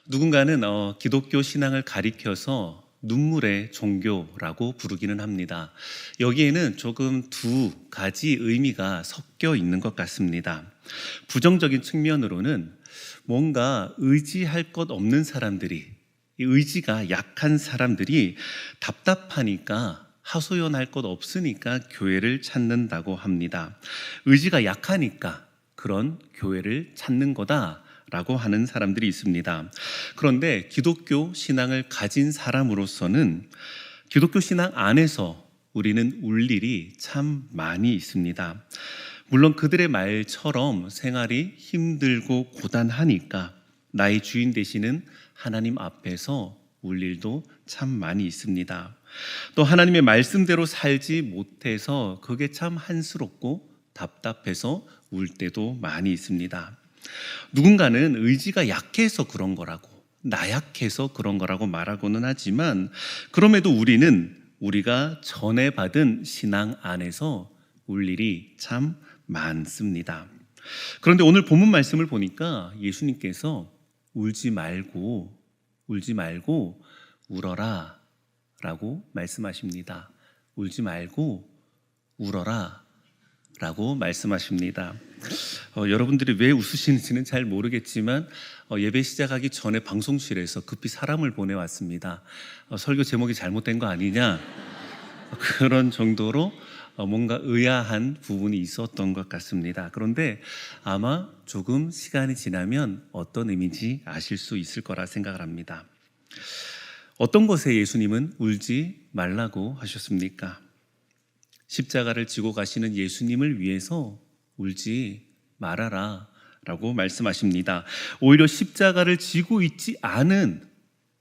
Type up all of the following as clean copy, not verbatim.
누군가는 기독교 신앙을 가리켜서 눈물의 종교라고 부르기는 합니다. 여기에는 조금 두 가지 의미가 섞여 있는 것 같습니다. 부정적인 측면으로는 뭔가 의지할 것 없는 사람들이, 의지가 약한 사람들이 답답하니까, 하소연할 것 없으니까 교회를 찾는다고 합니다. 의지가 약하니까 그런 교회를 찾는 거다라고 하는 사람들이 있습니다. 그런데 기독교 신앙을 가진 사람으로서는 기독교 신앙 안에서 우리는 울 일이 참 많이 있습니다. 물론 그들의 말처럼 생활이 힘들고 고단하니까 나의 주인 되시는 하나님 앞에서 울 일도 참 많이 있습니다. 또 하나님의 말씀대로 살지 못해서 그게 참 한스럽고 답답해서 울 때도 많이 있습니다. 누군가는 의지가 약해서 그런 거라고, 나약해서 그런 거라고 말하고는 하지만, 그럼에도 우리는 우리가 전에 받은 신앙 안에서 울 일이 참 많습니다. 그런데 오늘 본문 말씀을 보니까 예수님께서 울지 말고 울어라 라고 말씀하십니다. 울지 말고 울어라 라고 말씀하십니다. 여러분들이 왜 웃으시는지는 잘 모르겠지만 예배 시작하기 전에 방송실에서 급히 사람을 보내왔습니다. 설교 제목이 잘못된 거 아니냐, 그런 정도로 뭔가 의아한 부분이 있었던 것 같습니다. 그런데 아마 조금 시간이 지나면 어떤 의미인지 아실 수 있을 거라 생각을 합니다. 어떤 것에 예수님은 울지 말라고 하셨습니까? 십자가를 지고 가시는 예수님을 위해서 울지 말아라 라고 말씀하십니다. 오히려 십자가를 지고 있지 않은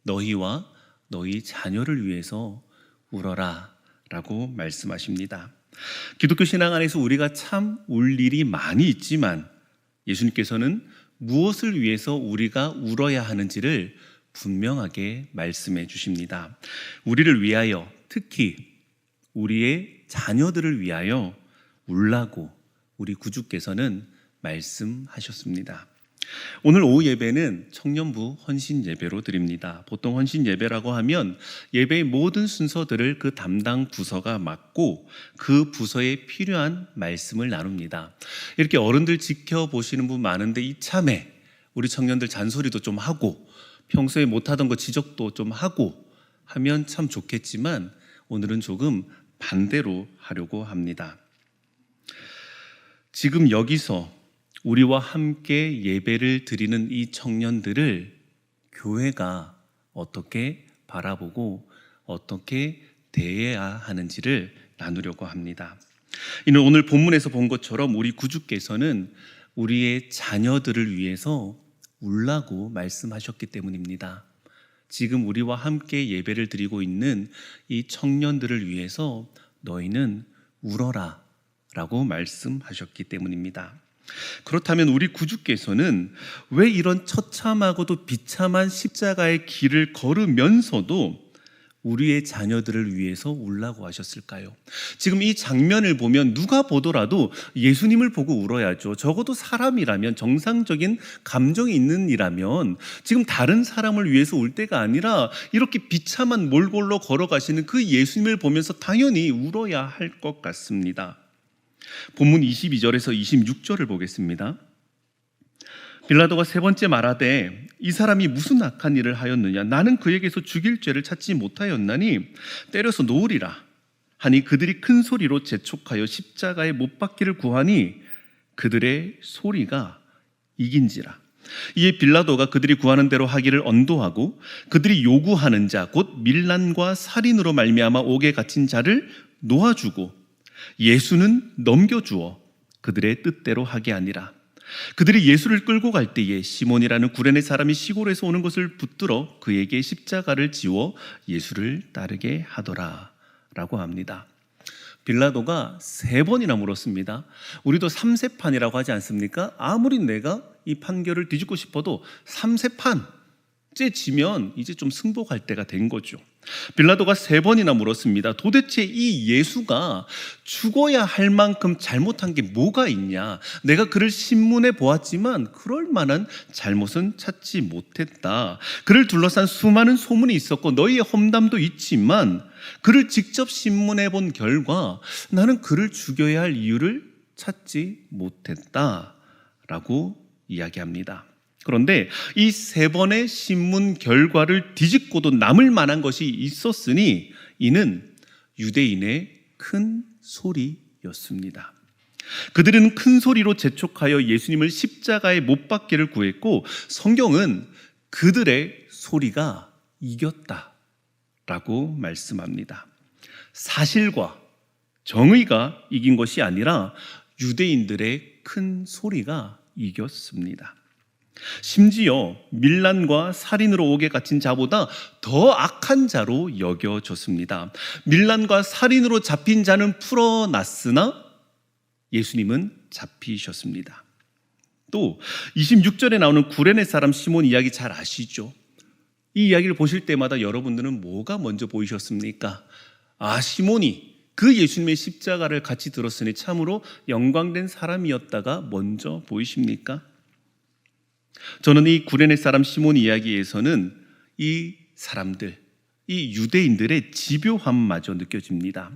너희와 너희 자녀를 위해서 울어라 라고 말씀하십니다. 기독교 신앙 안에서 우리가 참 울 일이 많이 있지만 예수님께서는 무엇을 위해서 우리가 울어야 하는지를 분명하게 말씀해 주십니다. 우리를 위하여, 특히 우리의 자녀들을 위하여 울라고 우리 구주께서는 말씀하셨습니다. 오늘 오후 예배는 청년부 헌신 예배로 드립니다. 보통 헌신 예배라고 하면 예배의 모든 순서들을 그 담당 부서가 맡고 그 부서에 필요한 말씀을 나눕니다. 이렇게 어른들 지켜보시는 분 많은데 이참에 우리 청년들 잔소리도 좀 하고 평소에 못하던 거 지적도 좀 하고 하면 참 좋겠지만 오늘은 조금 반대로 하려고 합니다. 지금 여기서 우리와 함께 예배를 드리는 이 청년들을 교회가 어떻게 바라보고 어떻게 대해야 하는지를 나누려고 합니다. 이는 오늘 본문에서 본 것처럼 우리 구주께서는 우리의 자녀들을 위해서 울라고 말씀하셨기 때문입니다. 지금 우리와 함께 예배를 드리고 있는 이 청년들을 위해서 너희는 울어라 라고 말씀하셨기 때문입니다. 그렇다면 우리 구주께서는 왜 이런 처참하고도 비참한 십자가의 길을 걸으면서도 우리의 자녀들을 위해서 울라고 하셨을까요? 지금 이 장면을 보면 누가 보더라도 예수님을 보고 울어야죠. 적어도 사람이라면, 정상적인 감정이 있는 이라면 지금 다른 사람을 위해서 울 때가 아니라 이렇게 비참한 몰골로 걸어가시는 그 예수님을 보면서 당연히 울어야 할 것 같습니다. 본문 22절에서 26절을 보겠습니다. 빌라도가 세 번째 말하되 이 사람이 무슨 악한 일을 하였느냐, 나는 그에게서 죽일 죄를 찾지 못하였나니 때려서 놓으리라 하니 그들이 큰 소리로 재촉하여 십자가에 못 박기를 구하니 그들의 소리가 이긴지라. 이에 빌라도가 그들이 구하는 대로 하기를 언도하고 그들이 요구하는 자 곧 밀란과 살인으로 말미암아 옥에 갇힌 자를 놓아주고 예수는 넘겨주어 그들의 뜻대로 하게 하니라. 그들이 예수를 끌고 갈 때에 시몬이라는 구레네 사람이 시골에서 오는 것을 붙들어 그에게 십자가를 지워 예수를 따르게 하더라 라고 합니다. 빌라도가 3번이나 물었습니다. 우리도 3세판이라고 하지 않습니까? 아무리 내가 이 판결을 뒤집고 싶어도 3세판째 지면 이제 좀 승복할 때가 된 거죠. 빌라도가 3번이나 물었습니다. 도대체 이 예수가 죽어야 할 만큼 잘못한 게 뭐가 있냐? 내가 그를 신문해 보았지만 그럴 만한 잘못은 찾지 못했다. 그를 둘러싼 수많은 소문이 있었고 너희의 험담도 있지만 그를 직접 신문해 본 결과 나는 그를 죽여야 할 이유를 찾지 못했다 라고 이야기합니다. 그런데 이 3번의 신문 결과를 뒤집고도 남을 만한 것이 있었으니 이는 유대인의 큰 소리였습니다. 그들은 큰 소리로 재촉하여 예수님을 십자가에 못 박기를 구했고 성경은 그들의 소리가 이겼다라고 말씀합니다. 사실과 정의가 이긴 것이 아니라 유대인들의 큰 소리가 이겼습니다. 심지어 밀란과 살인으로 옥에 갇힌 자보다 더 악한 자로 여겨졌습니다. 밀란과 살인으로 잡힌 자는 풀어났으나 예수님은 잡히셨습니다. 또 26절에 나오는 구레네 사람 시몬 이야기 잘 아시죠? 이 이야기를 보실 때마다 여러분들은 뭐가 먼저 보이셨습니까? 시몬이 그 예수님의 십자가를 같이 들었으니 참으로 영광된 사람이었다가 먼저 보이십니까? 저는 이 구레네 사람 시몬 이야기에서는 이 사람들, 이 유대인들의 집요함마저 느껴집니다.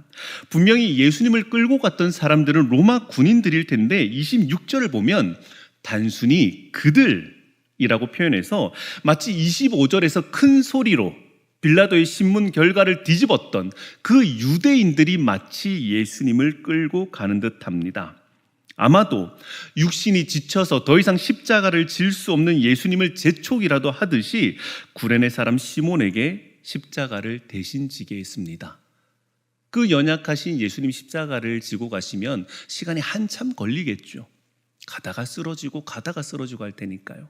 분명히 예수님을 끌고 갔던 사람들은 로마 군인들일 텐데 26절을 보면 단순히 그들이라고 표현해서 마치 25절에서 큰 소리로 빌라도의 신문 결과를 뒤집었던 그 유대인들이 마치 예수님을 끌고 가는 듯합니다. 아마도 육신이 지쳐서 더 이상 십자가를 질 수 없는 예수님을 재촉이라도 하듯이 구레네 사람 시몬에게 십자가를 대신 지게 했습니다. 그 연약하신 예수님 십자가를 지고 가시면 시간이 한참 걸리겠죠. 가다가 쓰러지고 할 테니까요.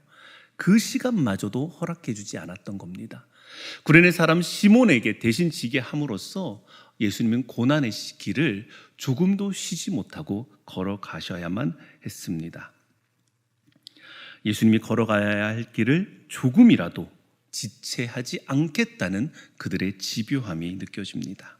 그 시간마저도 허락해 주지 않았던 겁니다. 구레네 사람 시몬에게 대신 지게 함으로써 예수님은 고난의 길을 조금도 쉬지 못하고 걸어가셔야만 했습니다. 예수님이 걸어가야 할 길을 조금이라도 지체하지 않겠다는 그들의 집요함이 느껴집니다.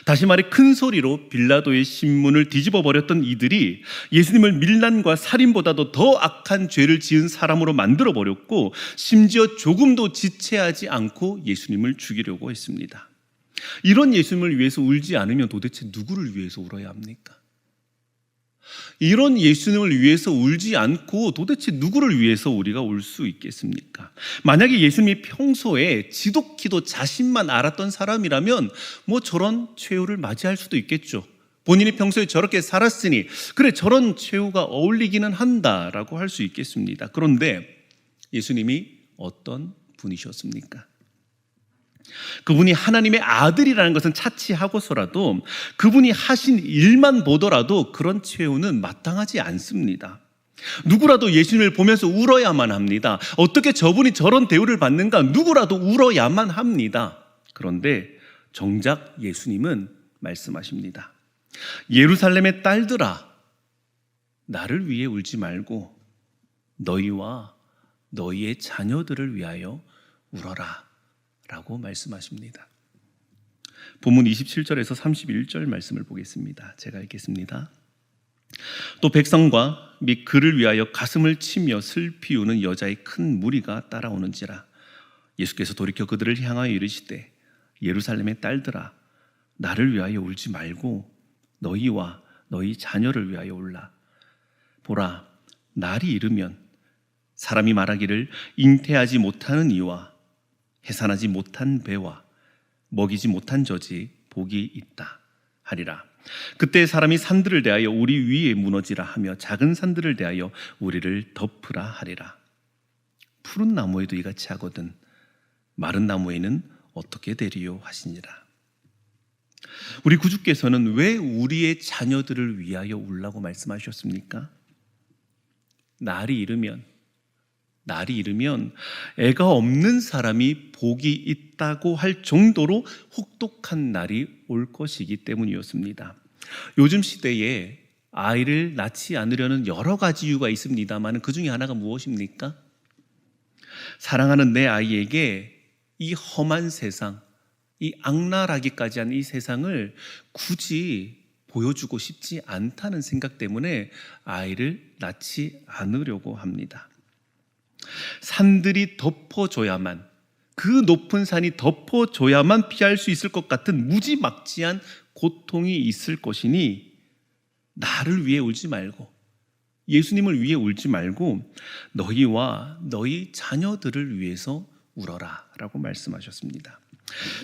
다시 말해 큰 소리로 빌라도의 신문을 뒤집어 버렸던 이들이 예수님을 밀란과 살인보다도 더 악한 죄를 지은 사람으로 만들어 버렸고 심지어 조금도 지체하지 않고 예수님을 죽이려고 했습니다. 이런 예수님을 위해서 울지 않으면 도대체 누구를 위해서 울어야 합니까? 이런 예수님을 위해서 울지 않고 도대체 누구를 위해서 우리가 울 수 있겠습니까? 만약에 예수님이 평소에 지독히도 자신만 알았던 사람이라면 저런 최후를 맞이할 수도 있겠죠. 본인이 평소에 저렇게 살았으니 그래 저런 최후가 어울리기는 한다라고 할 수 있겠습니다. 그런데 예수님이 어떤 분이셨습니까? 그분이 하나님의 아들이라는 것은 차치하고서라도 그분이 하신 일만 보더라도 그런 최후는 마땅하지 않습니다. 누구라도 예수님을 보면서 울어야만 합니다. 어떻게 저분이 저런 대우를 받는가? 누구라도 울어야만 합니다. 그런데 정작 예수님은 말씀하십니다. 예루살렘의 딸들아, 나를 위해 울지 말고 너희와 너희의 자녀들을 위하여 울어라 라고 말씀하십니다. 본문 27절에서 31절 말씀을 보겠습니다. 제가 읽겠습니다. 또 백성과 및 그를 위하여 가슴을 치며 슬피 우는 여자의 큰 무리가 따라오는지라. 예수께서 돌이켜 그들을 향하여 이르시되 예루살렘의 딸들아, 나를 위하여 울지 말고 너희와 너희 자녀를 위하여 울라. 보라, 날이 이르면 사람이 말하기를 잉태하지 못하는 이와 해산하지 못한 배와 먹이지 못한 젖이 복이 있다 하리라. 그때 사람이 산들을 대하여 우리 위에 무너지라 하며 작은 산들을 대하여 우리를 덮으라 하리라. 푸른 나무에도 이같이 하거든 마른 나무에는 어떻게 되리요 하시니라. 우리 구주께서는 왜 우리의 자녀들을 위하여 울라고 말씀하셨습니까? 날이 이르면 애가 없는 사람이 복이 있다고 할 정도로 혹독한 날이 올 것이기 때문이었습니다. 요즘 시대에 아이를 낳지 않으려는 여러 가지 이유가 있습니다만 그 중에 하나가 무엇입니까? 사랑하는 내 아이에게 이 험한 세상, 이 악랄하기까지 한 이 세상을 굳이 보여주고 싶지 않다는 생각 때문에 아이를 낳지 않으려고 합니다. 산들이 덮어줘야만, 그 높은 산이 덮어줘야만 피할 수 있을 것 같은 무지막지한 고통이 있을 것이니 나를 위해 울지 말고, 예수님을 위해 울지 말고 너희와 너희 자녀들을 위해서 울어라 라고 말씀하셨습니다.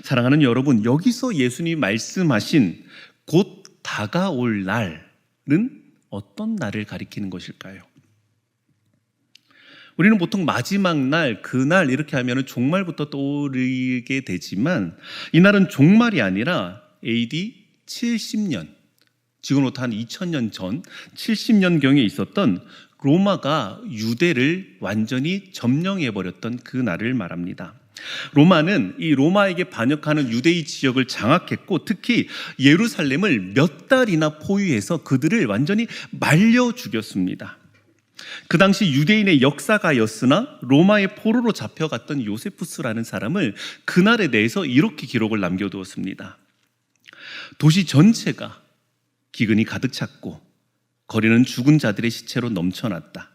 사랑하는 여러분, 여기서 예수님이 말씀하신 곧 다가올 날은 어떤 날을 가리키는 것일까요? 우리는 보통 마지막 날, 그날 이렇게 하면 종말부터 떠오르게 되지만 이날은 종말이 아니라 AD 70년, 지금부터 한 2000년 전 70년경에 있었던 로마가 유대를 완전히 점령해버렸던 그 날을 말합니다. 로마는 이 로마에게 반역하는 유대의 지역을 장악했고 특히 예루살렘을 몇 달이나 포위해서 그들을 완전히 말려 죽였습니다. 그 당시 유대인의 역사가였으나 로마의 포로로 잡혀갔던 요세푸스라는 사람을 그날에 대해서 이렇게 기록을 남겨두었습니다. 도시 전체가 기근이 가득 찼고 거리는 죽은 자들의 시체로 넘쳐났다.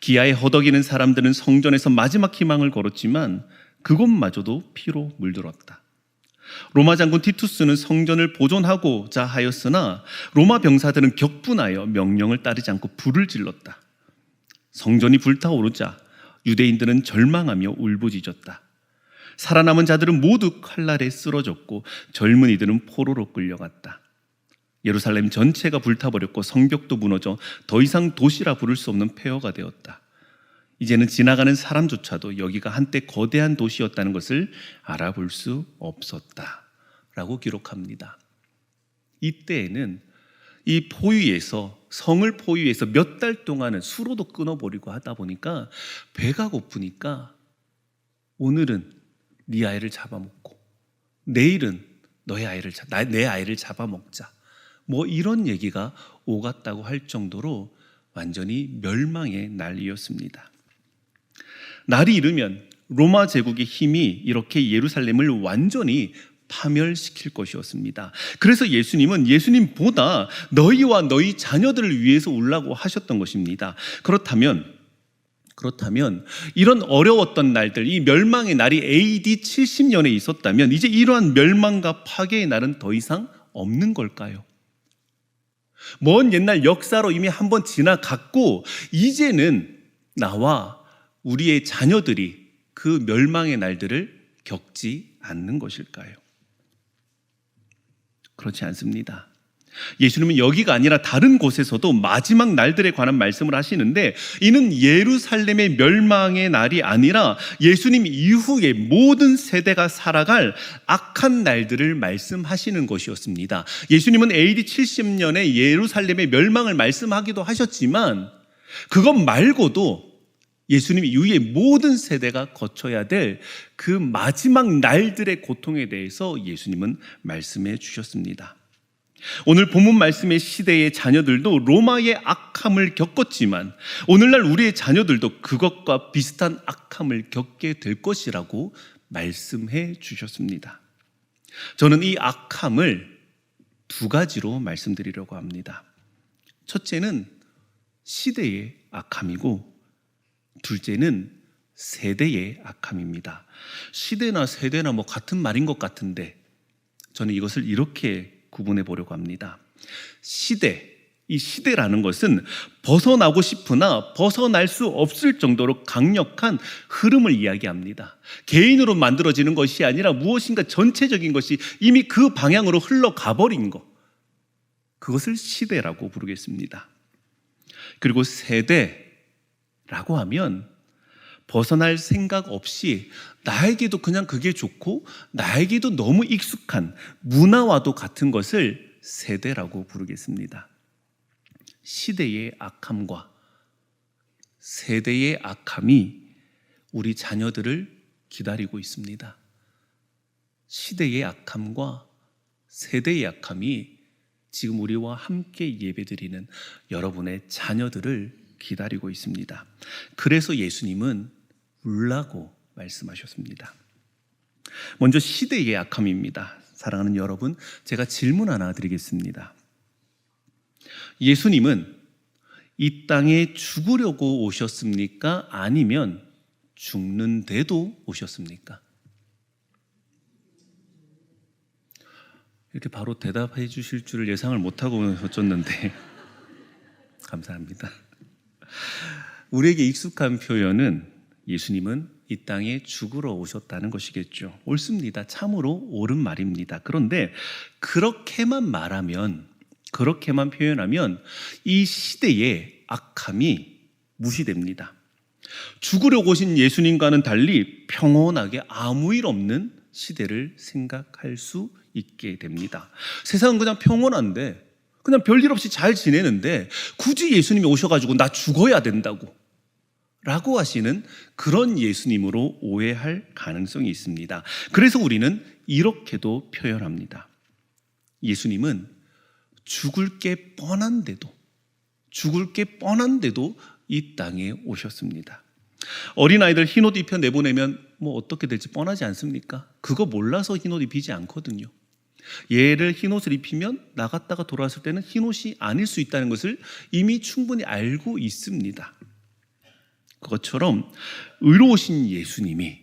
기아에 허덕이는 사람들은 성전에서 마지막 희망을 걸었지만 그곳마저도 피로 물들었다. 로마 장군 티투스는 성전을 보존하고자 하였으나 로마 병사들은 격분하여 명령을 따르지 않고 불을 질렀다. 성전이 불타오르자 유대인들은 절망하며 울부짖었다. 살아남은 자들은 모두 칼날에 쓰러졌고 젊은이들은 포로로 끌려갔다. 예루살렘 전체가 불타버렸고 성벽도 무너져 더 이상 도시라 부를 수 없는 폐허가 되었다. 이제는 지나가는 사람조차도 여기가 한때 거대한 도시였다는 것을 알아볼 수 없었다 라고 기록합니다. 이때에는 이 포위에서, 성을 포위해서 몇 달 동안은 수로도 끊어버리고 하다 보니까 배가 고프니까 오늘은 네 아이를 잡아먹고 내일은 내 아이를 잡아먹자, 뭐 이런 얘기가 오갔다고 할 정도로 완전히 멸망의 날이었습니다. 날이 이르면 로마 제국의 힘이 이렇게 예루살렘을 완전히 파멸시킬 것이었습니다. 그래서 예수님은 예수님보다 너희와 너희 자녀들을 위해서 울라고 하셨던 것입니다. 그렇다면 이런 어려웠던 날들, 이 멸망의 날이 AD 70년에 있었다면 이제 이러한 멸망과 파괴의 날은 더 이상 없는 걸까요? 먼 옛날 역사로 이미 한번 지나갔고 이제는 나와 우리의 자녀들이 그 멸망의 날들을 겪지 않는 것일까요? 그렇지 않습니다. 예수님은 여기가 아니라 다른 곳에서도 마지막 날들에 관한 말씀을 하시는데 이는 예루살렘의 멸망의 날이 아니라 예수님 이후에 모든 세대가 살아갈 악한 날들을 말씀하시는 것이었습니다. 예수님은 AD 70년에 예루살렘의 멸망을 말씀하기도 하셨지만 그것 말고도 예수님 이후에 모든 세대가 거쳐야 될 그 마지막 날들의 고통에 대해서 예수님은 말씀해 주셨습니다. 오늘 본문 말씀의 시대의 자녀들도 로마의 악함을 겪었지만 오늘날 우리의 자녀들도 그것과 비슷한 악함을 겪게 될 것이라고 말씀해 주셨습니다. 저는 이 악함을 두 가지로 말씀드리려고 합니다. 첫째는 시대의 악함이고 둘째는 세대의 악함입니다. 시대나 세대나 뭐 같은 말인 것 같은데 저는 이것을 이렇게 구분해 보려고 합니다. 이 시대라는 것은 벗어나고 싶으나 벗어날 수 없을 정도로 강력한 흐름을 이야기합니다. 개인으로 만들어지는 것이 아니라 무엇인가 전체적인 것이 이미 그 방향으로 흘러가버린 것, 그것을 시대라고 부르겠습니다. 그리고 세대라고 하면 벗어날 생각 없이 나에게도 그냥 그게 좋고 나에게도 너무 익숙한 문화와도 같은 것을 세대라고 부르겠습니다. 시대의 악함과 세대의 악함이 우리 자녀들을 기다리고 있습니다. 시대의 악함과 세대의 악함이 지금 우리와 함께 예배드리는 여러분의 자녀들을 기다리고 있습니다. 그래서 예수님은 울라고 말씀하셨습니다. 먼저 시대의 악함입니다. 사랑하는 여러분, 제가 질문 하나 드리겠습니다. 예수님은 이 땅에 죽으려고 오셨습니까? 아니면 죽는데도 오셨습니까? 이렇게 바로 대답해 주실 줄을 예상을 못하고 어쩌는데 감사합니다. 우리에게 익숙한 표현은 예수님은 이 땅에 죽으러 오셨다는 것이겠죠. 옳습니다. 참으로 옳은 말입니다. 그런데 그렇게만 표현하면 이 시대의 악함이 무시됩니다. 죽으려고 오신 예수님과는 달리 평온하게 아무 일 없는 시대를 생각할 수 있게 됩니다. 세상은 그냥 평온한데, 그냥 별일 없이 잘 지내는데 굳이 예수님이 오셔가지고 나 죽어야 된다고 라고 하시는 그런 예수님으로 오해할 가능성이 있습니다. 그래서 우리는 이렇게도 표현합니다. 예수님은 죽을 게 뻔한데도 이 땅에 오셨습니다. 어린아이들 흰옷 입혀 내보내면 어떻게 될지 뻔하지 않습니까? 그거 몰라서 흰옷 입히지 않거든요. 얘를 흰옷을 입히면 나갔다가 돌아왔을 때는 흰옷이 아닐 수 있다는 것을 이미 충분히 알고 있습니다. 그것처럼 의로우신 예수님이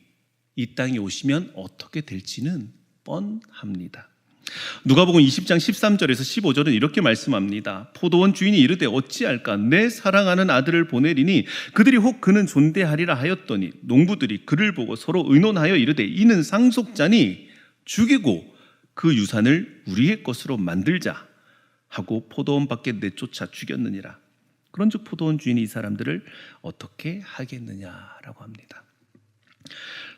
이 땅에 오시면 어떻게 될지는 뻔합니다. 누가복음 20장 13절에서 15절은 이렇게 말씀합니다. 포도원 주인이 이르되 어찌할까? 내 사랑하는 아들을 보내리니 그들이 혹 그는 존대하리라 하였더니 농부들이 그를 보고 서로 의논하여 이르되 이는 상속자니 죽이고 그 유산을 우리의 것으로 만들자 하고 포도원 밖에 내쫓아 죽였느니라. 그런즉 포도원 주인이 이 사람들을 어떻게 하겠느냐라고 합니다.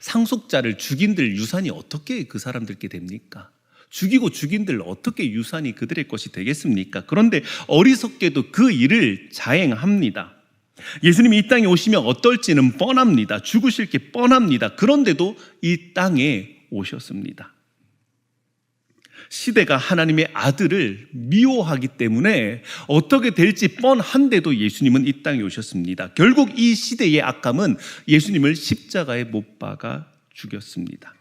상속자를 죽인들 유산이 어떻게 그 사람들께 됩니까? 죽이고 죽인들 어떻게 유산이 그들의 것이 되겠습니까? 그런데 어리석게도 그 일을 자행합니다. 예수님이 이 땅에 오시면 어떨지는 뻔합니다. 죽으실 게 뻔합니다. 그런데도 이 땅에 오셨습니다. 시대가 하나님의 아들을 미워하기 때문에 어떻게 될지 뻔한데도 예수님은 이 땅에 오셨습니다. 결국 이 시대의 악함은 예수님을 십자가에 못 박아 죽였습니다.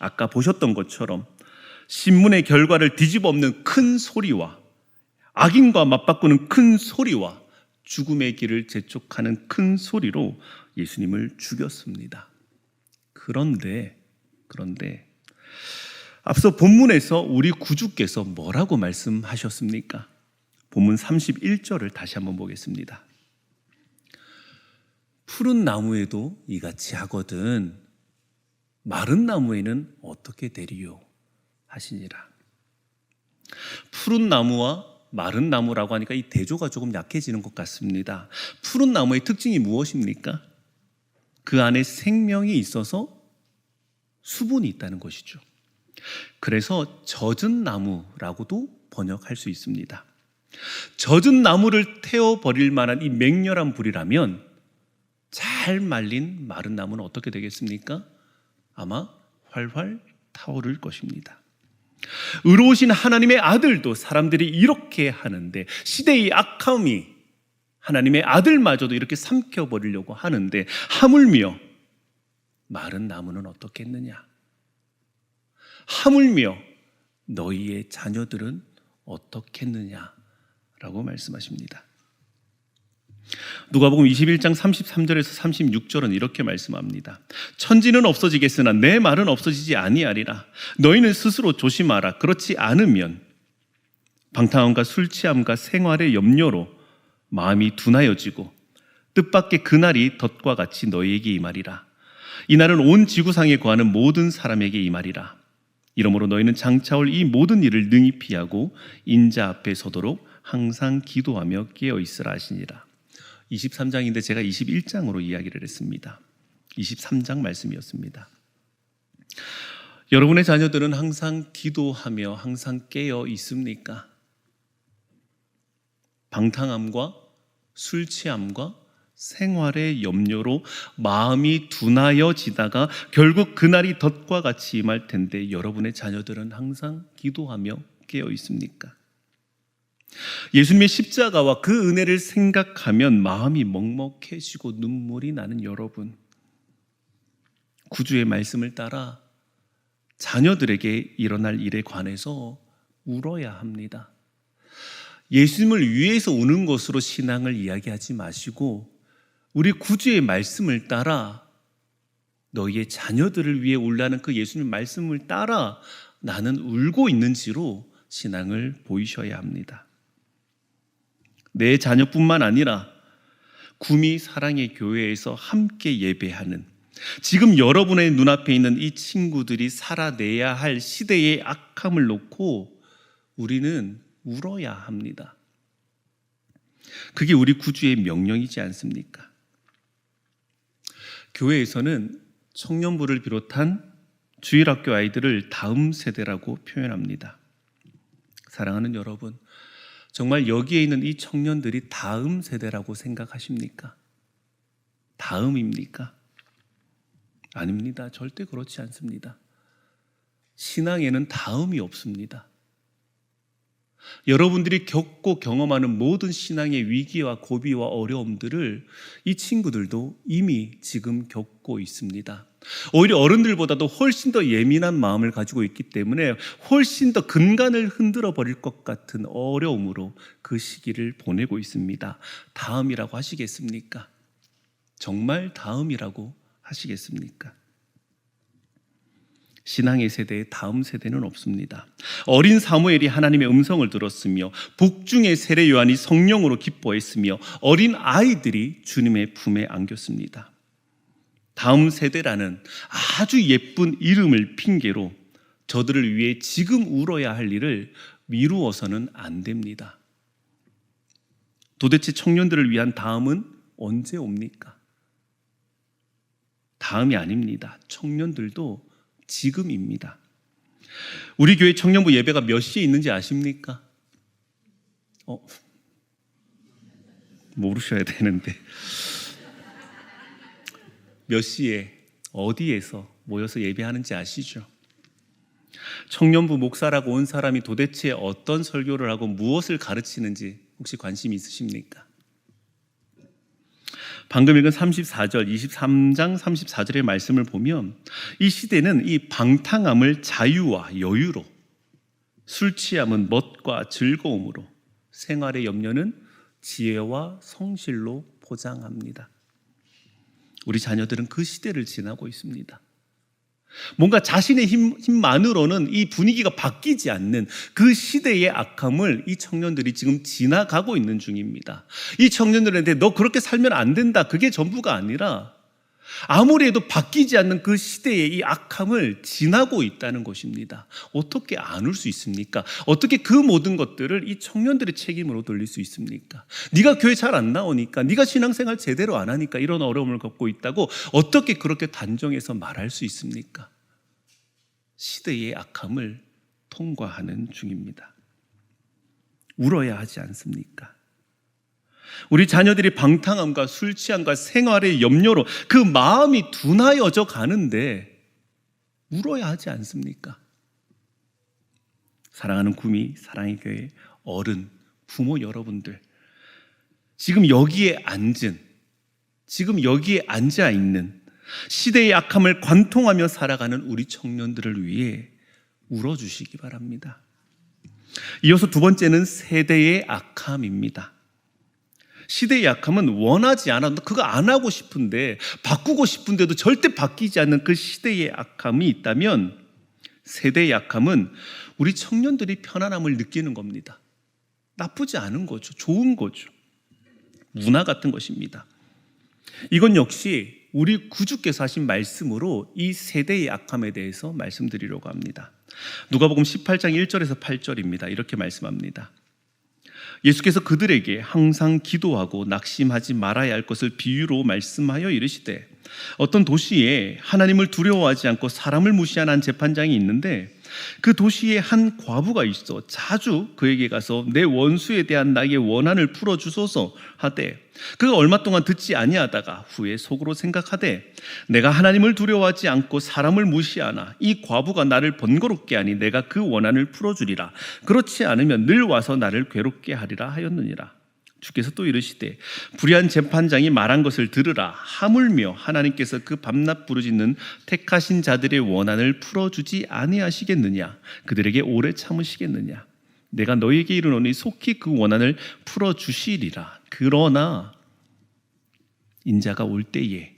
아까 보셨던 것처럼 신문의 결과를 뒤집어 엎는 큰 소리와 악인과 맞바꾸는 큰 소리와 죽음의 길을 재촉하는 큰 소리로 예수님을 죽였습니다. 그런데 앞서 본문에서 우리 구주께서 뭐라고 말씀하셨습니까? 본문 31절을 다시 한번 보겠습니다. 푸른 나무에도 이같이 하거든 마른 나무에는 어떻게 되리요 하시니라. 푸른 나무와 마른 나무라고 하니까 이 대조가 조금 약해지는 것 같습니다. 푸른 나무의 특징이 무엇입니까? 그 안에 생명이 있어서 수분이 있다는 것이죠. 그래서 젖은 나무라고도 번역할 수 있습니다. 젖은 나무를 태워버릴 만한 이 맹렬한 불이라면 잘 말린 마른 나무는 어떻게 되겠습니까? 아마 활활 타오를 것입니다. 의로우신 하나님의 아들도 사람들이 이렇게 하는데, 시대의 악함이 하나님의 아들마저도 이렇게 삼켜버리려고 하는데, 하물며 마른 나무는 어떻겠느냐? 하물며 너희의 자녀들은 어떻겠느냐라고 말씀하십니다. 누가복음 21장 33절에서 36절은 이렇게 말씀합니다. 천지는 없어지겠으나 내 말은 없어지지 아니하리라. 너희는 스스로 조심하라. 그렇지 않으면 방탕함과 술 취함과 생활의 염려로 마음이 둔하여지고 뜻밖의 그날이 덫과 같이 너희에게 임하리라. 이날은 온 지구상에 거하는 모든 사람에게 임하리라. 이러므로 너희는 장차올 이 모든 일을 능히 피하고 인자 앞에 서도록 항상 기도하며 깨어있으라 하시니라. 23장인데 제가 21장으로 이야기를 했습니다. 23장 말씀이었습니다. 여러분의 자녀들은 항상 기도하며 항상 깨어 있습니까? 방탕함과 술 취함과 생활의 염려로 마음이 둔하여지다가 결국 그날이 덫과 같이 임할 텐데 여러분의 자녀들은 항상 기도하며 깨어 있습니까? 예수님의 십자가와 그 은혜를 생각하면 마음이 먹먹해지고 눈물이 나는 여러분, 구주의 말씀을 따라 자녀들에게 일어날 일에 관해서 울어야 합니다. 예수님을 위해서 우는 것으로 신앙을 이야기하지 마시고 우리 구주의 말씀을 따라 너희의 자녀들을 위해 울라는 그 예수님의 말씀을 따라 나는 울고 있는지로 신앙을 보이셔야 합니다. 내 자녀뿐만 아니라 구미 사랑의 교회에서 함께 예배하는 지금 여러분의 눈앞에 있는 이 친구들이 살아내야 할 시대의 악함을 놓고 우리는 울어야 합니다. 그게 우리 구주의 명령이지 않습니까? 교회에서는 청년부를 비롯한 주일학교 아이들을 다음 세대라고 표현합니다. 사랑하는 여러분, 정말 여기에 있는 이 청년들이 다음 세대라고 생각하십니까? 다음입니까? 아닙니다. 절대 그렇지 않습니다. 신앙에는 다음이 없습니다. 여러분들이 겪고 경험하는 모든 신앙의 위기와 고비와 어려움들을 이 친구들도 이미 지금 겪고 있습니다. 오히려 어른들보다도 훨씬 더 예민한 마음을 가지고 있기 때문에 훨씬 더 근간을 흔들어 버릴 것 같은 어려움으로 그 시기를 보내고 있습니다. 다음이라고 하시겠습니까? 정말 다음이라고 하시겠습니까? 신앙의 세대에 다음 세대는 없습니다. 어린 사무엘이 하나님의 음성을 들었으며 복중의 세례 요한이 성령으로 기뻐했으며 어린 아이들이 주님의 품에 안겼습니다. 다음 세대라는 아주 예쁜 이름을 핑계로 저들을 위해 지금 울어야 할 일을 미루어서는 안 됩니다. 도대체 청년들을 위한 다음은 언제 옵니까? 다음이 아닙니다. 청년들도 지금입니다. 우리 교회 청년부 예배가 몇 시에 있는지 아십니까? 모르셔야 되는데 몇 시에 어디에서 모여서 예배하는지 아시죠? 청년부 목사라고 온 사람이 도대체 어떤 설교를 하고 무엇을 가르치는지 혹시 관심이 있으십니까? 방금 읽은 34절, 23장 34절의 말씀을 보면 이 시대는 이 방탕함을 자유와 여유로, 술 취함은 멋과 즐거움으로, 생활의 염려는 지혜와 성실로 포장합니다. 우리 자녀들은 그 시대를 지나고 있습니다. 뭔가 자신의 힘만으로는 이 분위기가 바뀌지 않는 그 시대의 악함을 이 청년들이 지금 지나가고 있는 중입니다. 이 청년들한테 너 그렇게 살면 안 된다, 그게 전부가 아니라 아무리 해도 바뀌지 않는 그 시대의 이 악함을 지나고 있다는 것입니다. 어떻게 안 울 수 있습니까? 어떻게 그 모든 것들을 이 청년들의 책임으로 돌릴 수 있습니까? 네가 교회 잘 안 나오니까, 네가 신앙생활 제대로 안 하니까 이런 어려움을 겪고 있다고 어떻게 그렇게 단정해서 말할 수 있습니까? 시대의 악함을 통과하는 중입니다. 울어야 하지 않습니까? 우리 자녀들이 방탕함과 술 취함과 생활의 염려로 그 마음이 둔하여져 가는데 울어야 하지 않습니까? 사랑하는 구미 사랑의 교회 어른, 부모 여러분들, 지금 여기에 앉아 있는 시대의 악함을 관통하며 살아가는 우리 청년들을 위해 울어주시기 바랍니다. 이어서 두 번째는 세대의 악함입니다. 시대의 약함은 원하지 않아도 그거 안 하고 싶은데, 바꾸고 싶은데도 절대 바뀌지 않는 그 시대의 악함이 있다면, 세대의 약함은 우리 청년들이 편안함을 느끼는 겁니다. 나쁘지 않은 거죠. 좋은 거죠. 문화 같은 것입니다. 이건 역시 우리 구주께서 하신 말씀으로 이 세대의 악함에 대해서 말씀드리려고 합니다. 누가복음 18장 1절에서 8절입니다. 이렇게 말씀합니다. 예수께서 그들에게 항상 기도하고 낙심하지 말아야 할 것을 비유로 말씀하여 이르시되, 어떤 도시에 하나님을 두려워하지 않고 사람을 무시한 한 재판장이 있는데 그 도시에 한 과부가 있어 자주 그에게 가서 내 원수에 대한 나의 원한을 풀어주소서 하되, 그가 얼마 동안 듣지 아니하다가 후에 속으로 생각하되, 내가 하나님을 두려워하지 않고 사람을 무시하나 이 과부가 나를 번거롭게 하니 내가 그 원한을 풀어주리라. 그렇지 않으면 늘 와서 나를 괴롭게 하리라 하였느니라. 주께서 또 이르시되 불의한 재판장이 말한 것을 들으라. 하물며 하나님께서 그 밤낮 부르짖는 택하신 자들의 원한을 풀어주지 아니하시겠느냐? 그들에게 오래 참으시겠느냐? 내가 너희에게 이르노니 속히 그 원한을 풀어주시리라. 그러나 인자가 올 때에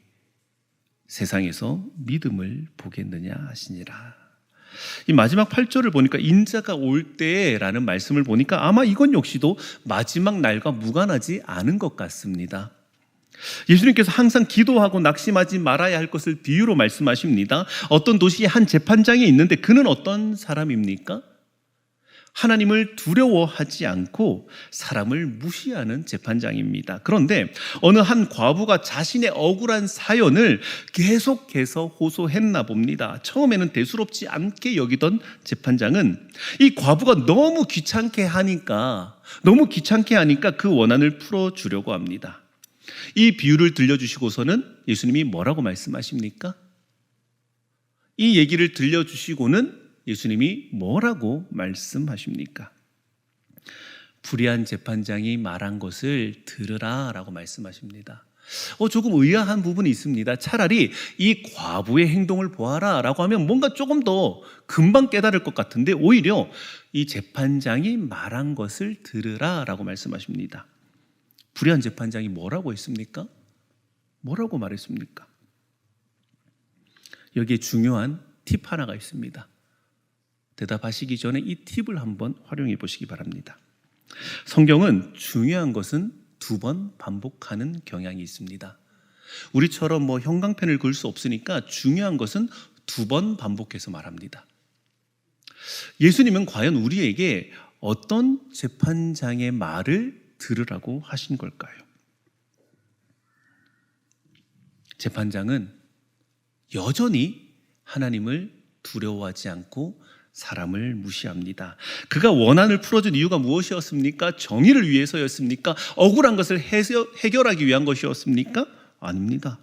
세상에서 믿음을 보겠느냐 하시니라. 이 마지막 8절을 보니까 인자가 올 때라는 말씀을 보니까 아마 이건 역시도 마지막 날과 무관하지 않은 것 같습니다. 예수님께서 항상 기도하고 낙심하지 말아야 할 것을 비유로 말씀하십니다. 어떤 도시에 한 재판장이 있는데 그는 어떤 사람입니까? 하나님을 두려워하지 않고 사람을 무시하는 재판장입니다. 그런데 어느 한 과부가 자신의 억울한 사연을 계속해서 호소했나 봅니다. 처음에는 대수롭지 않게 여기던 재판장은 이 과부가 너무 귀찮게 하니까 그 원한을 풀어주려고 합니다. 이 비유를 들려주시고서는 예수님이 뭐라고 말씀하십니까? 이 얘기를 들려주시고는 예수님이 뭐라고 말씀하십니까? 불의한 재판장이 말한 것을 들으라 라고 말씀하십니다. 조금 의아한 부분이 있습니다. 차라리 이 과부의 행동을 보아라 라고 하면 뭔가 조금 더 금방 깨달을 것 같은데 오히려 이 재판장이 말한 것을 들으라 라고 말씀하십니다. 불의한 재판장이 뭐라고 했습니까? 뭐라고 말했습니까? 여기에 중요한 팁 하나가 있습니다. 대답하시기 전에 이 팁을 한번 활용해 보시기 바랍니다. 성경은 중요한 것은 2번 반복하는 경향이 있습니다. 우리처럼 형광펜을 그을 수 없으니까 중요한 것은 2번 반복해서 말합니다. 예수님은 과연 우리에게 어떤 재판장의 말을 들으라고 하신 걸까요? 재판장은 여전히 하나님을 두려워하지 않고 사람을 무시합니다. 그가 원한을 풀어준 이유가 무엇이었습니까? 정의를 위해서였습니까? 억울한 것을 해결하기 위한 것이었습니까? 아닙니다.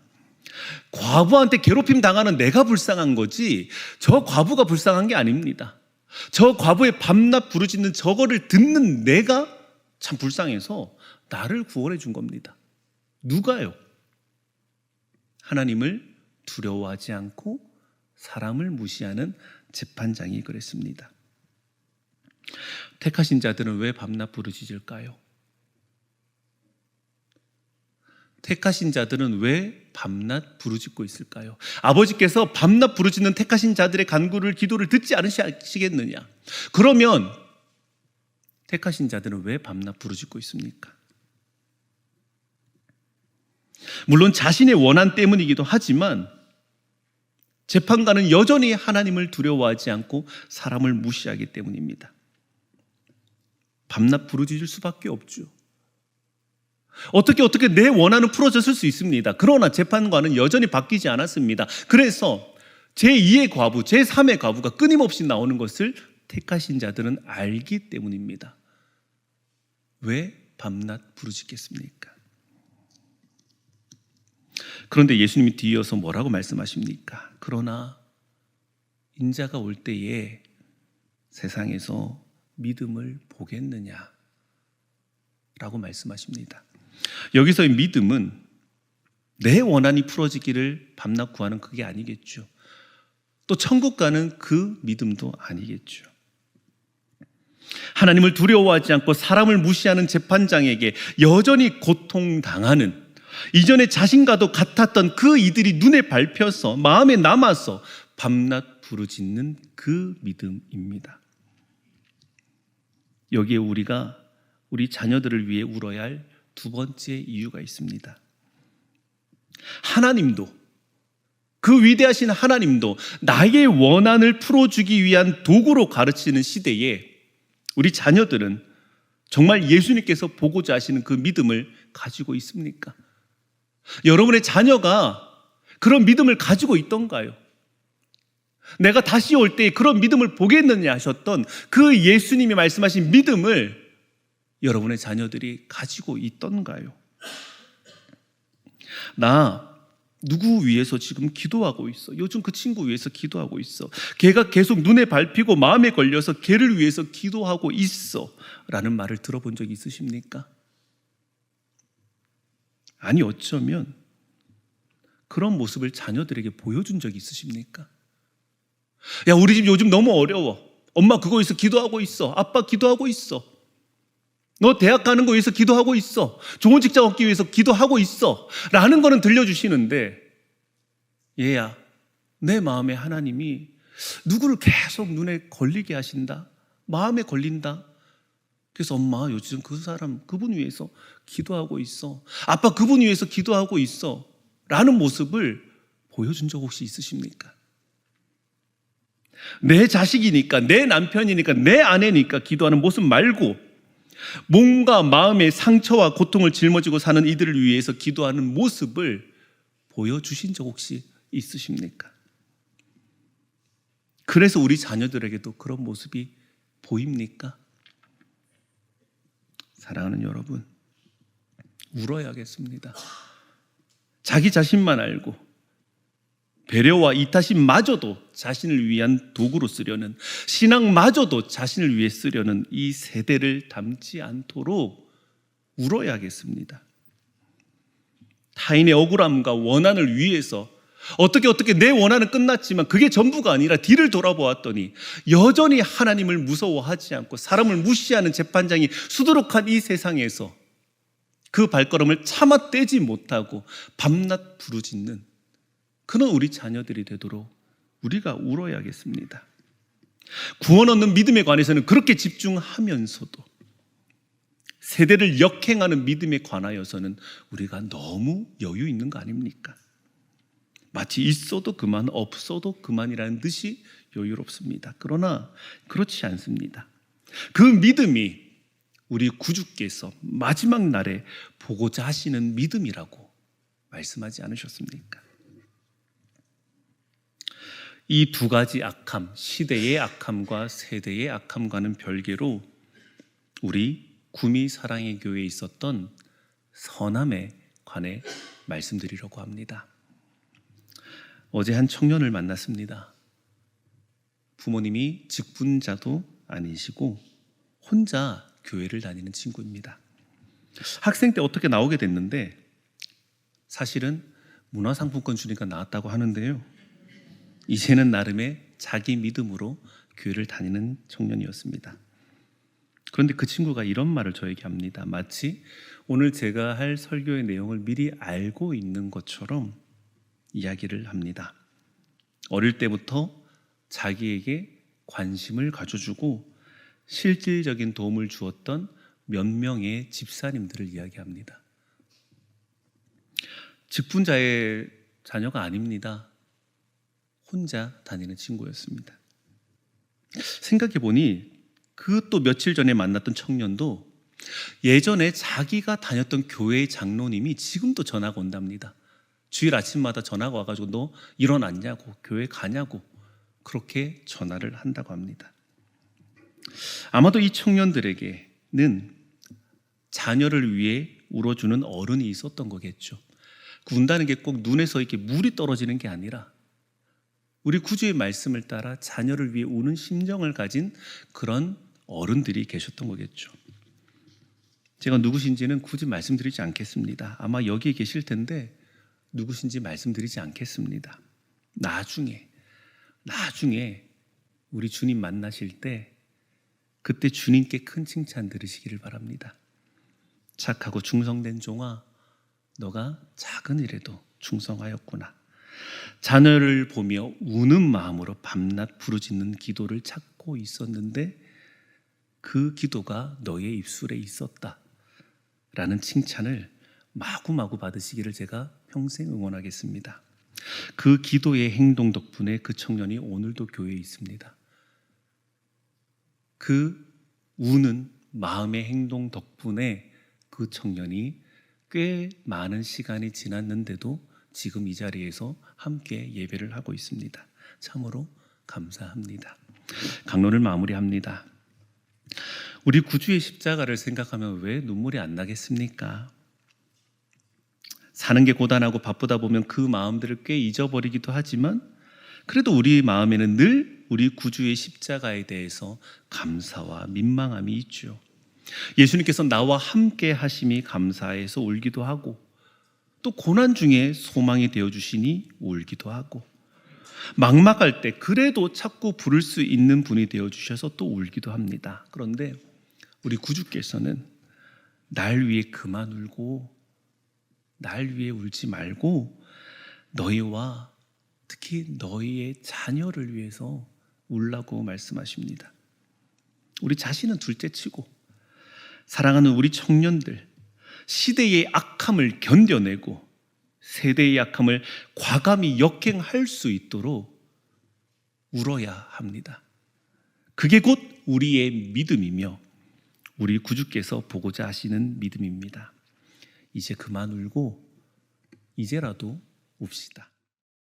과부한테 괴롭힘 당하는 내가 불쌍한 거지 저 과부가 불쌍한 게 아닙니다. 저 과부의 밤낮 부르짖는 저거를 듣는 내가 참 불쌍해서 나를 구원해 준 겁니다. 누가요? 하나님을 두려워하지 않고 사람을 무시하는 재판장이 그랬습니다. 택하신 자들은 왜 밤낮 부르짖을까요? 택하신 자들은 왜 밤낮 부르짖고 있을까요? 아버지께서 밤낮 부르짖는 택하신 자들의 간구를 기도를 듣지 않으시겠느냐? 그러면 택하신 자들은 왜 밤낮 부르짖고 있습니까? 물론 자신의 원한 때문이기도 하지만 재판관은 여전히 하나님을 두려워하지 않고 사람을 무시하기 때문입니다. 밤낮 부르짖을 수밖에 없죠. 어떻게 내 원한은 풀어졌을 수 있습니다. 그러나 재판관은 여전히 바뀌지 않았습니다. 그래서 제2의 과부, 제3의 과부가 끊임없이 나오는 것을 택하신 자들은 알기 때문입니다. 왜 밤낮 부르짖겠습니까? 그런데 예수님이 뒤이어서 뭐라고 말씀하십니까? 그러나 인자가 올 때에 세상에서 믿음을 보겠느냐? 라고 말씀하십니다. 여기서의 믿음은 내 원한이 풀어지기를 밤낮 구하는 그게 아니겠죠. 또 천국 가는 그 믿음도 아니겠죠. 하나님을 두려워하지 않고 사람을 무시하는 재판장에게 여전히 고통당하는 이전에 자신과도 같았던 그 이들이 눈에 밟혀서 마음에 남아서 밤낮 부르짖는 그 믿음입니다. 여기에 우리가 우리 자녀들을 위해 울어야 할 2번째 이유가 있습니다. 하나님도, 그 위대하신 하나님도 나의 원한을 풀어주기 위한 도구로 가르치는 시대에 우리 자녀들은 정말 예수님께서 보고자 하시는 그 믿음을 가지고 있습니까? 여러분의 자녀가 그런 믿음을 가지고 있던가요? 내가 다시 올 때 그런 믿음을 보겠느냐 하셨던 그 예수님이 말씀하신 믿음을 여러분의 자녀들이 가지고 있던가요? 나 누구 위해서 지금 기도하고 있어. 요즘 그 친구 위해서 기도하고 있어. 걔가 계속 눈에 밟히고 마음에 걸려서 걔를 위해서 기도하고 있어 라는 말을 들어본 적 있으십니까? 아니 어쩌면 그런 모습을 자녀들에게 보여준 적이 있으십니까? 야, 우리 집 요즘 너무 어려워. 엄마 그거 위해서 기도하고 있어. 아빠 기도하고 있어. 너 대학 가는 거 위해서 기도하고 있어. 좋은 직장 얻기 위해서 기도하고 있어. 라는 거는 들려주시는데, 얘야, 내 마음에 하나님이 누구를 계속 눈에 걸리게 하신다. 마음에 걸린다. 그래서 엄마 요즘 그 사람 그분 위해서 기도하고 있어. 아빠 그분 위해서 기도하고 있어. 라는 모습을 보여준 적 혹시 있으십니까? 내 자식이니까, 내 남편이니까, 내 아내니까 기도하는 모습 말고 몸과 마음의 상처와 고통을 짊어지고 사는 이들을 위해서 기도하는 모습을 보여주신 적 혹시 있으십니까? 그래서 우리 자녀들에게도 그런 모습이 보입니까? 사랑하는 여러분, 울어야겠습니다. 자기 자신만 알고 배려와 이타심마저도 자신을 위한 도구로 쓰려는, 신앙마저도 자신을 위해 쓰려는 이 세대를 닮지 않도록 울어야겠습니다. 타인의 억울함과 원한을 위해서 어떻게 내 원한은 끝났지만 그게 전부가 아니라 뒤를 돌아보았더니 여전히 하나님을 무서워하지 않고 사람을 무시하는 재판장이 수두룩한 이 세상에서 그 발걸음을 차마 떼지 못하고 밤낮 부르짖는 그런 우리 자녀들이 되도록 우리가 울어야겠습니다. 구원 얻는 믿음에 관해서는 그렇게 집중하면서도 세대를 역행하는 믿음에 관하여서는 우리가 너무 여유 있는 거 아닙니까? 마치 있어도 그만 없어도 그만이라는 듯이 여유롭습니다. 그러나 그렇지 않습니다. 그 믿음이 우리 구주께서 마지막 날에 보고자 하시는 믿음이라고 말씀하지 않으셨습니까? 이 두 가지 악함, 시대의 악함과 세대의 악함과는 별개로 우리 구미 사랑의 교회에 있었던 선함에 관해 말씀드리려고 합니다. 어제 한 청년을 만났습니다. 부모님이 직분자도 아니시고 혼자 교회를 다니는 친구입니다. 학생 때 어떻게 나오게 됐는데 사실은 문화상품권 주니까 나왔다고 하는데요. 이제는 나름의 자기 믿음으로 교회를 다니는 청년이었습니다. 그런데 그 친구가 이런 말을 저에게 합니다. 마치 오늘 제가 할 설교의 내용을 미리 알고 있는 것처럼 이야기를 합니다. 어릴 때부터 자기에게 관심을 가져주고 실질적인 도움을 주었던 몇 명의 집사님들을 이야기합니다. 직분자의 자녀가 아닙니다. 혼자 다니는 친구였습니다. 생각해보니 그 또 며칠 전에 만났던 청년도 예전에 자기가 다녔던 교회의 장로님이 지금도 전화가 온답니다. 주일 아침마다 전화가 와가지고 너 일어났냐고, 교회 가냐고 그렇게 전화를 한다고 합니다. 아마도 이 청년들에게는 자녀를 위해 울어주는 어른이 있었던 거겠죠. 운다는 게 꼭 눈에서 이렇게 물이 떨어지는 게 아니라 우리 구주의 말씀을 따라 자녀를 위해 우는 심정을 가진 그런 어른들이 계셨던 거겠죠. 제가 누구신지는 굳이 말씀드리지 않겠습니다. 아마 여기에 계실 텐데 누구신지 말씀드리지 않겠습니다. 나중에 우리 주님 만나실 때 그때 주님께 큰 칭찬 들으시기를 바랍니다. 착하고 충성된 종아, 너가 작은 일에도 충성하였구나. 자녀를 보며 우는 마음으로 밤낮 부르짖는 기도를 찾고 있었는데 그 기도가 너의 입술에 있었다 라는 칭찬을 마구마구 받으시기를 제가 평생 응원하겠습니다. 그 기도의 행동 덕분에 그 청년이 오늘도 교회에 있습니다. 그 우는 마음의 행동 덕분에 그 청년이 꽤 많은 시간이 지났는데도 지금 이 자리에서 함께 예배를 하고 있습니다. 참으로 감사합니다. 강론을 마무리합니다. 우리 구주의 십자가를 생각하면 왜 눈물이 안 나겠습니까? 사는 게 고단하고 바쁘다 보면 그 마음들을 꽤 잊어버리기도 하지만 그래도 우리 마음에는 늘 우리 구주의 십자가에 대해서 감사와 민망함이 있죠. 예수님께서 나와 함께 하심이 감사해서 울기도 하고 또 고난 중에 소망이 되어 주시니 울기도 하고, 막막할 때 그래도 자꾸 부를 수 있는 분이 되어 주셔서 또 울기도 합니다. 그런데 우리 구주께서는 날 위해 그만 울고 날 위해 울지 말고 너희와 특히 너희의 자녀를 위해서 울라고 말씀하십니다. 우리 자신은 둘째치고 사랑하는 우리 청년들, 시대의 악함을 견뎌내고 세대의 악함을 과감히 역행할 수 있도록 울어야 합니다. 그게 곧 우리의 믿음이며 우리 구주께서 보고자 하시는 믿음입니다. 이제 그만 울고 이제라도 웁시다.